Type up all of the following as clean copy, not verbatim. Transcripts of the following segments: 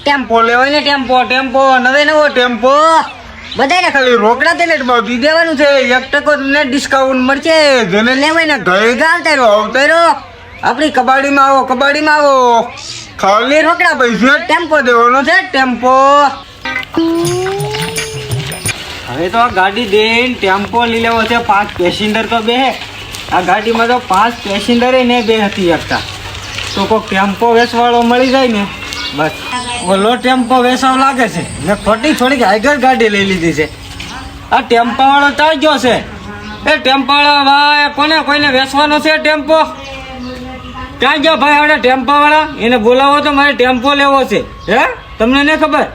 Tempo લેવાય ને tempo નવો ટેમ્પો બધાને ખાલી રોકડા તેને દી દેવાનું છે 1% તમને ડિસ્કાઉન્ટ મળશે જેને લેવાય ને ઘરે આવતારો આપણી કબાડીમાં આવો ખાલી રોકડા પૈસા ટેમ્પો દેવાનો છે ટેમ્પો હવે તો આ ગાડી દઈને ટેમ્પો લઈ લેવો છે 5 પેસેન્જર તો બે આ ગાડીમાં તો 5 પેસેન્જર ને બે હતી એકતા તો કોઈ ટેમ્પો વેચવાળો મળી જાય ને બસ ઓલો ટેમ્પો વેચાવ લાગે છે ને ખોટી થોડીક આગળ ગાડી લઈ લીધી છે આ ટેમ્પો વાળો ત્યાં ગયો છે એ ટેમ્પો વાળા ભાઈ કોઈને વેચવાનો છે ટેમ્પો ક્યાં ગયો ભાઈ આપણે ટેમ્પો વાળા એને બોલાવો તો મારે ટેમ્પો લેવો છે હે તમને નહીં ખબર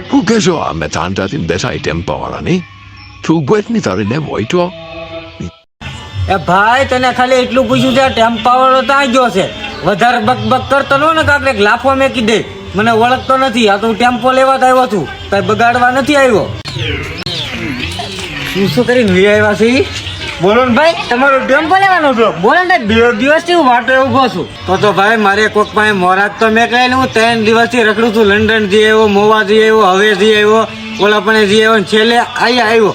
Hoe kan zo aan met hand dat in deze tempo niet? Hoe weet niet dat in hem ooit wel? એ ભાઈ તને ખાલી એટલું પૂછ્યું છે ટેમ્પો વાળો ત્યાં ગયો છે વધારે બક કરતો નો ને કાંઈક લાફો મેકી દે મને ઓળખતો નથી આ તો હું ટેમ્પો લેવા જ આવ્યો છું કઈ બગાડવા નથી આવ્યો શું કરીને લઈ આવ્યા છે બોલો ને ભાઈ તમારો ટેમ્પો લેવાનો છો બોલો ને 2 દિવસથી હું વાટે ઊભો છું તો ભાઈ મારે કોઈક પાસે મોરાજ તો મેં કહે હું 3 દિવસથી રખડું છું લંડન જઈ આવ્યો મોવા જઈ આવ્યો હવે જઈ આવ્યો ઓલા પણ જઈ આવ્યો ને છેલ્લે આવ્યો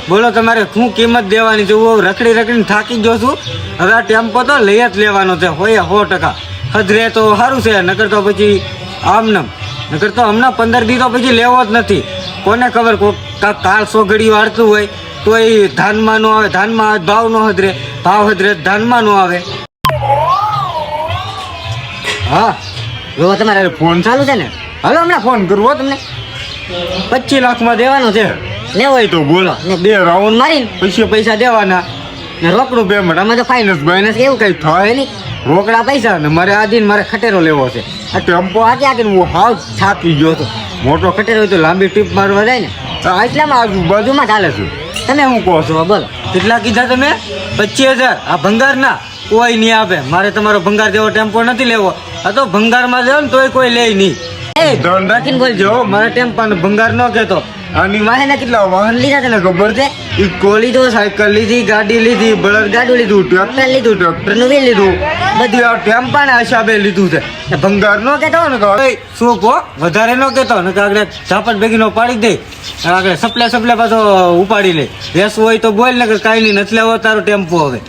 બોલો તમારે શું કિંમત દેવાની છે હું રખડીને થાકી ગયો છું હવે આ ટેમ્પો તો લઈ જ લેવાનો છે હોય 100% હજરે તો સારું છે નકર તો પછી નકર તો હમણાં 15 દી તો પછી લેવો જ નથી કોને ખબર કાળ સોઘડીઓ હારતું હોય તો એ ધાનમાં નો આવે ધાનમાં ભાવ હદરે ધાનમાં નો આવે હા જો તમારે ફોન ચાલુ છે ને હાલો હમણાં ફોન કરવો તમને 25 લાખમાં દેવાનો છે લેવો હોય તો બોલો ને 2 રાઉન્ડ મારીને પૈસા દેવાના ને રોકડું પેમેન્ટ અમે તો ફાઇનાન્સ એવું કઈ થાય નહીં રોકડા પૈસા ને મારે આ દિન મારે ખટેરો લેવો છે આ ટેમ્પો આગે હું હાવ થાકી ગયો હતો મોટો ખટેરો હોય તો લાંબી ટ્રીપ મારવા જાય ને તો એટલામાં આજુબાજુમાં ચાલે છે તમે શું કહો છો બોલો કેટલા કીધા તમે 25,000 આ ભંગારના કોઈ નહીં આપે મારે તમારો ભંગાર જેવો ટેમ્પો નથી લેવો આ તો ભંગારમાં જાવ ને તોય કોઈ લે નહીં ધ્યાન રાખીને બોલજો મારા ટેમ્પાનો ભંગાર ન કહેતો આની માહે ને કેટલા વાહન લીધા તને ખબર છે ઇકો લીધો સાયકલ લીધી ગાડી લીધી બળદ ગાડું લીધું ટ્રેક્ટરનું બી લીધું બધું આ ટેમ્પાના હિસાબે લીધું છે ભંગાર ન કહેતો ને તો શું કહો વધારે ન કહેતો ને આગળ ઝાપટ ભેગીનો પાડી દે આગળ સપ્લે પાછો ઉપાડી લે વેસવું હોય તો બોલ ને કાંઈ નહીં નથી લેવો તારો ટેમ્પો હવે